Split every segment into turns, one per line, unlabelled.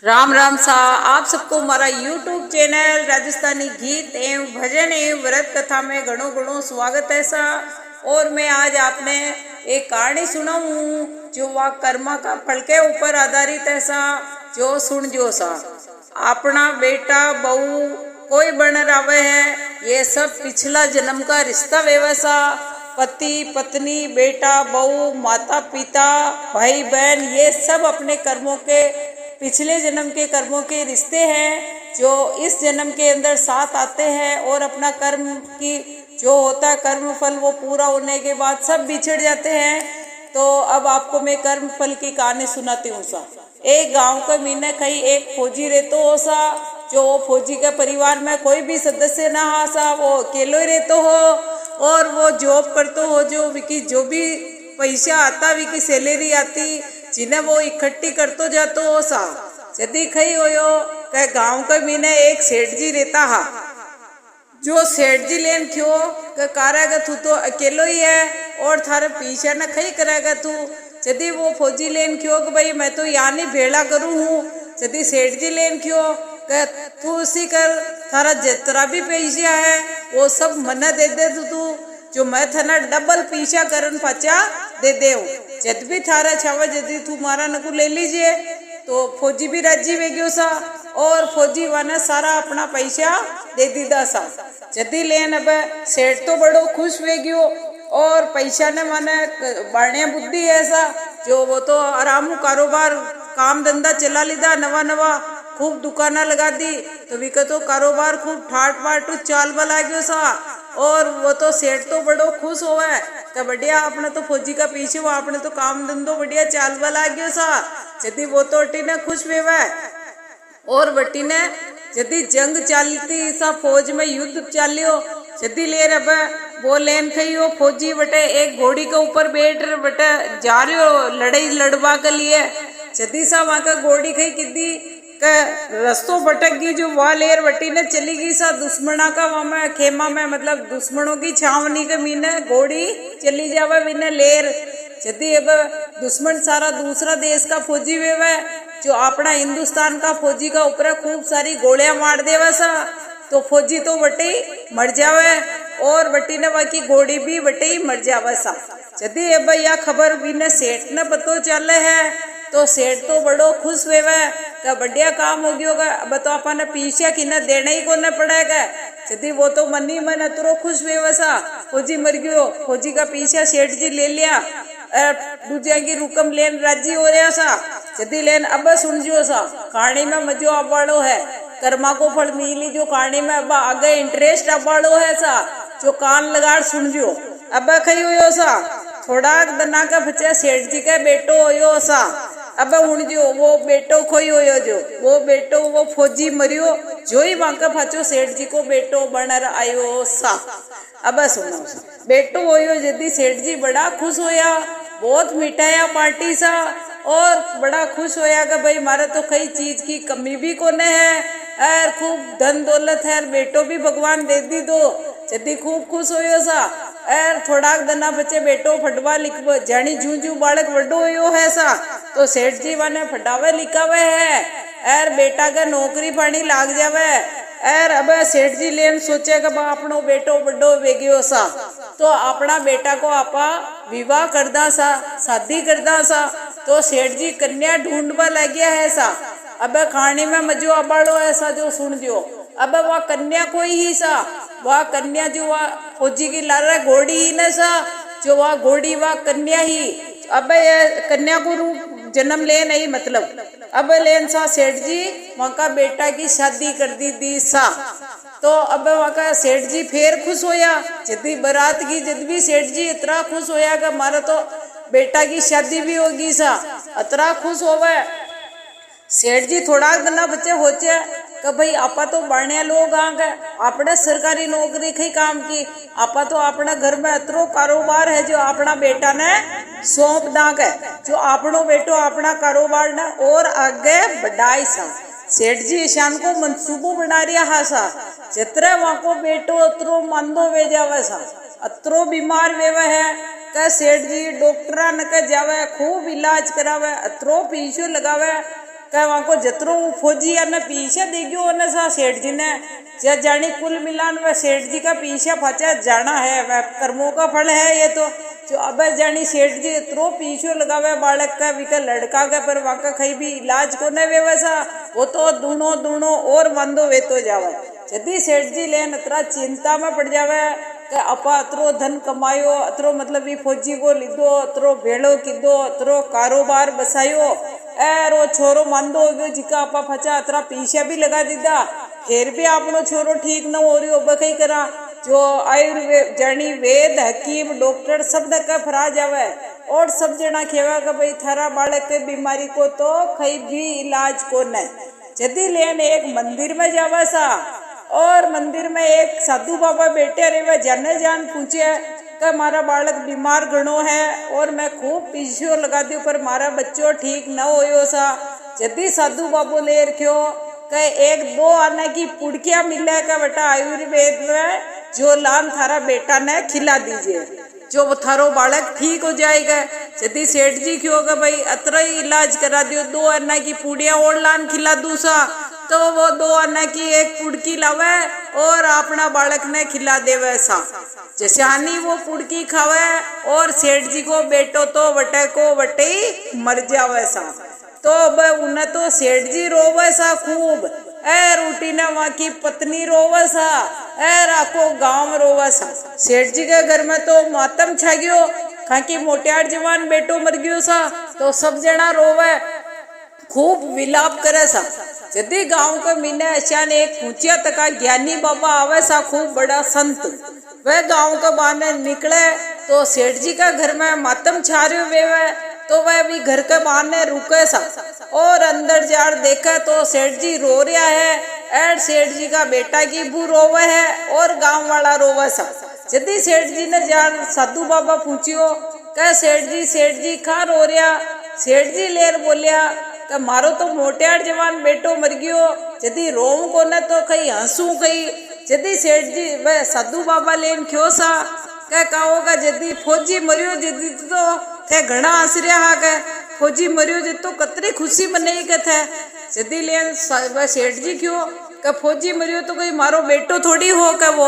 राम राम सा आप सबको हमारा यूट्यूब चैनल राजस्थानी गीत एवं भजन एवं व्रत कथा में घणो घणो स्वागत है सा। और मैं आज आपने एक कहानी सुनाऊं जो वह कर्मा का फल के ऊपर आधारित है सा। जो सुन जो सा अपना बेटा बहू कोई बन रहे है, ये सब पिछला जन्म का रिश्ता व्यवसा। पति पत्नी बेटा बहू माता पिता भाई बहन ये सब अपने कर्मों के पिछले जन्म के कर्मों के रिश्ते हैं जो इस जन्म के अंदर साथ आते हैं। और अपना कर्म की जो होता है कर्म फल वो पूरा होने के बाद सब बिछड़ जाते हैं। तो अब आपको मैं कर्म फल की कहानी सुनाती हूँ सा। एक गांव के मीने कहीं एक फौजी रहते हो सा। जो फौजी के परिवार में कोई भी सदस्य ना हा सा, वो अकेलो ही रहते हो। और वो जॉब करते हो जो विकी जो भी पैसा आता विकी सैलरी आती जिन्हें वो इकट्ठी करतो जातो हो सा। यदि खई होयो के गांव के मीने एक सेठ जी रहता हा। जो सेठ जी लेन क्यों के कारेगा तू तो अकेलो ही है और थारे पीछे न खई करेगा तू। यदि वो फौजी लेन क्यों कि भाई मैं तो यहाँ नहीं भेड़ा करूँ हूँ। यदि सेठ जी लेन क्यों के तू उसी कर थारा जितना भी पैसा है वो सब मना दे दे तू जो मैं थाना डबल पीछा करन पाचा दे दे। जद भी थारा छावा यदि तू मारा नको ले लीजिए। तो फौजी भी राजी वे गयो सा और फौजी वाने सारा अपना पैसा दे दीदा सा। जदी लेन अब सेठ तो बड़ो खुश वे गयो और पैसा ने माने बढ़िया बुद्धि है सा। जो वो तो आराम कारोबार काम धंधा चला लीदा नवा नवा खूब दुकाना लगा दी। तो विका तो कारोबार खूब ठाट बाट चाल बला गयो सा। और वो तो सेठ तो बड़ो खुश होवे तो बढ़िया अपने तो फौजी का पीछे वो अपने तो काम धंधो बढ़िया चाल बला गयो सा। यदि वो तो अटी ने खुश वेवे और बटी ने यदि जंग चलती सा फौज में युद्ध चालियो। यदि ले रब वो लेन खइयो फौजी बटे एक घोड़ी के ऊपर बैठ बटे जा रियो लड़ाई लड़वा के लिए। यदि सा वहां का घोड़ी खई किदी का रस्तों भटक गई जो वह लेर बटी ने चली गई सा दुश्मना का वहां में खेमा में मतलब दुश्मनों की छावनी के मीने घोड़ी चली जावे मीने लेर। यदि अब दुश्मन सारा दूसरा देश का फौजी वेवे जो अपना हिंदुस्तान का फौजी का ऊपर खूब सारी गोलियां मार देवा सा। तो फौजी तो बटे मर जावे और बटी ने बाकी घोड़ी भी बटे मर जावे सा। यदि अब यह खबर बिना सेठ ने पतो चले है तो सेठ तो बड़ो खुश वेवे का बढ़िया काम हो गया अब तो अपन पीछे की न देना ही को न पड़ेगा। यदि वो तो मन ही मन अतरो खुश वेवे सा फौजी मर गयो। फौजी का पीछा सेठ जी ले लिया दूसरे की रुकम लेन राजी हो रहा सा। यदि लेन अब सुन जो सा कहानी में मजो अब वालो है कर्मा को फल मिली जो कहानी में अब आगे इंटरेस्ट अब वालो है सा। जो कान लगा सुन जो अब खई हो सा थोड़ा दना का बच्चा सेठ जी का बेटो हो सा। अब उन जो वो बेटो खोई हो जो वो बेटो वो फौजी मरियो जो ही वहां का फाचो सेठ जी को बेटो बनर आयो सा। अब सुनो बेटो होयो यदि सेठ जी बड़ा खुश होया बहुत मिठाया पार्टी सा और बड़ा खुश होया कि भाई मारे तो कई चीज की कमी भी कोने है और खूब धन दौलत है बेटो भी भगवान दे दी दो। यदि खूब खुश होयो सा और थोड़ा दना बच्चे बेटो फटवा लिख जानी जू जू बालक वड्डो होयो है सा। तो सेठ जी वाने फटावे लिखावे है और बेटा का नौकरी पानी लाग जावे और अब सेठ जी लेन सोचे कि अपनो बेटो बड्डो वेगियो सा। तो अपना बेटा को आपा विवाह करदा सा शादी करदा सा। तो सेठ जी कन्या ढूंढवा लग गया है सा। अब कहानी में मजो अबाड़ो ऐसा जो सुन जो अब वह कन्या कोई ही सा। वह कन्या जो वह फौजी की लारा घोड़ी ही न सा जो वह घोड़ी वह कन्या ही। अब यह कन्या को रूप जन्म ले नहीं मतलब अब लेन सा सेठ जी वहां का बेटा की शादी कर दी सा। तो अब वहां का सेठ जी फिर खुश होया जदी बारात की जद भी सेठ जी इतना खुश होया कि हमारा तो बेटा की शादी भी होगी सा। इतना खुश होवे सेठ जी थोड़ा गना बच्चे होचे कि भाई आपा तो बढ़िया लोग आ गए अपने सरकारी नौकरी कई काम की आपा तो अपने घर में इतरो कारोबार है जो अपना बेटा ने सौंप दाग है जो अपनो बेटो अपना कारोबार ने और आगे बढ़ाई सा। सेठ जी ईशान को मंसूबो बना रिया हा सा। जितने वहां को बेटो अतरो मंदो वे जावे सा अतरो बीमार वेवे है का सेठ जी डॉक्टरा न के जावे खूब इलाज करावे अतरो पीछो लगावे कह वहाँ को जतरो फौजी ने पीछे दे गयो ने सा सेठ जी ने जानी कुल मिलान वह सेठ जी का पीछे फचा जाना है, वह कर्मों का फल है ये तो। जो अब जानी सेठ जी इतरो पीछे लगावे बालक का विका लड़का का, पर वहाँ का कहीं भी इलाज को न वे वैसा वो तो दूनो दूनो और मंदो वे तो जावे। यदि सेठ जी लेन अतरा चिंता में पड़ जावे कि अपा अतरो धन कमायो, अतरो मतलब भी फौजी को लीधो, अतरो भेड़ो कीधो, अतरो कारोबार बसायो, रो छोरो मंदो हो गयो जिका अपा फचा अतरा पीछे भी लगा दीदा, फिर भी आपनो छोरो ठीक न हो रही हो बकई करा। जो आयुर्वेद जानी वेद हकीम डॉक्टर सब का फरा जावे और सब जना खेवा कि भाई थारा बालक के बीमारी को तो कहीं भी इलाज को न। यदि लेन एक मंदिर में जावा सा और मंदिर में एक साधु बाबा बैठे रहे, जाने जान पूछे कि मारा बालक बीमार घणो है और मैं खूब पीछे लगा दी पर मारा बच्चों ठीक न होयो सा। यदि साधु बाबू ले रखियो कि एक दो आने की पुड़किया मिले का बेटा आयुर्वेद में जो लान थारा बेटा ने खिला दीजिए, जो वो थारो बालक ठीक हो जाएगा। यदि सेठ जी क्यों कि भाई अतरा ही इलाज करा दियो, 2 आना की पुड़िया और लान खिला दूसा, तो वो 2 आना की एक पुड़की लावे और अपना बालक ने खिला देवे सा। जैसे आनी वो पुड़की खावे और सेठ जी को बेटो तो वटे को वटे ही मर जावे सा। तो अब उन्हें तो सेठ जी रोवे सा खूब, रोटी ने वहाँ की पत्नी रोवे सा, राको गांव रोवे सा। सेठ जी के घर में तो मातम छा गयो, खा की मोटियार जवान बेटो मर गयो सा, तो सब जना रोवे खूब विलाप करे सा। यदि गांव के मीने अचान एक ऊंचिया तका ज्ञानी बाबा आवे सा, खूब बड़ा संत, वह गांव के बाहर निकले तो सेठ जी का घर में मातम छा रहे वे, तो वह भी घर के बाहर रुके सा और अंदर जार देखा तो सेठ जी रो रहा है, और सेठ जी का बेटा की बू रोवे है और गांव वाला रोवे सा। यदि सेठ जी ने जार साधु बाबा पूछियो कह सेठ जी कहाँ रो रहा। सेठ जी लेर बोलिया कि मारो तो मोटियार जवान बेटो मर गयो, यदि रोऊं को न तो कहीं हंसू कहीं। यदि सेठ जी वह साधु बाबा लेन क्यों सा कह कहोगा यदि फौजी मरियो यदि तो थे घना हंस रहा है, फौजी मरियो जी तो कतरी खुशी मनाई के थे। यदि लेन सेठ जी क्यों कि फौजी मरियो तो कोई मारो बेटो थोड़ी हो के वो।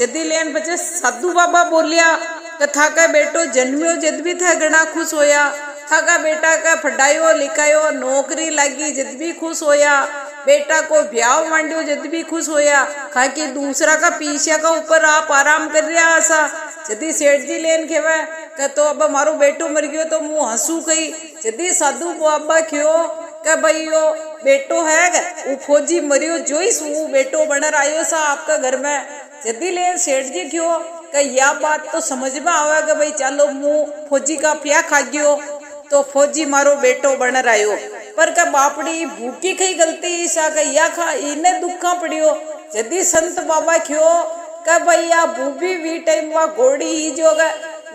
यदि लेन बचे साधु बाबा बोलिया कि था का बेटो जन्मियो जद भी था घना खुश होया, था का बेटा का पढ़ायो लिखायो नौकरी लगी जद भी खुश होया, बेटा को ब्याह मांडियो जद भी खुश होया, खा की दूसरा का पीछे का ऊपर आप आराम कर रहा ऐसा। यदि सेठ जी लेन खेवे कि तो अब मारो बेटो मर गयो तो मुँह हंसू कही। यदि साधु बाबा क्यों कि भाई यो बेटो है वो फौजी मरियो जो ही वो बेटो बन आयो सा आपका घर में। यदि लेन सेठ जी क्यों कि यह बात तो समझ में आवे कि भाई चलो मुँह फौजी का प्या खा गयो तो फौजी मारो बेटो बन आयो, पर का बापड़ी भूखी कई गलती सा या खा इन्हें दुखा पड़ियो। यदि संत बाबा क्यों का भैया भूबी वी टाइम वा घोड़ी ही जो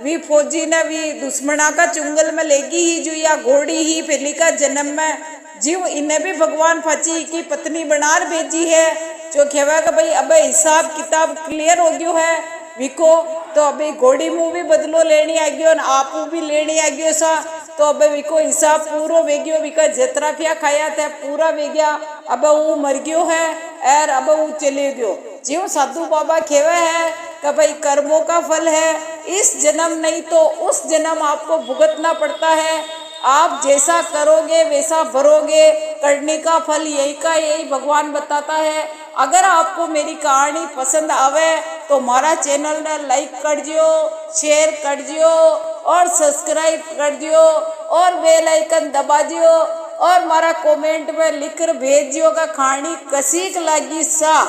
वी फौजी ने वी दुश्मना का चुंगल में लेगी ही जो या घोड़ी ही पहली का जन्म में जीव इन्हें भी भगवान फाची की पत्नी बनार भेजी है, जो कहवा का भाई अब हिसाब किताब क्लियर हो गयो है विको, तो अभी घोड़ी मुँह भी बदलो लेनी आ गयो आपू भी लेनी आ गयो सा। तो अब विको हिसाब पूरो वेग्यो विका जतरा पिया खाया था पूरा वेग्या, अब वो मर गयो है और अब वो चले गयो। ज्यों साधु बाबा खेवे है कि भाई कर्मों का फल है, इस जन्म नहीं तो उस जन्म आपको भुगतना पड़ता है, आप जैसा करोगे वैसा भरोगे, करने का फल यही का यही भगवान बताता है। अगर आपको मेरी कहानी पसंद आवे तो हमारा चैनल ने लाइक कर दियो, शेयर कर दियो और सब्सक्राइब कर दियो और बेल आइकन दबा दियो और हमारा कमेंट में लिख कर भेज दियो का कहानी कसी लगी सा।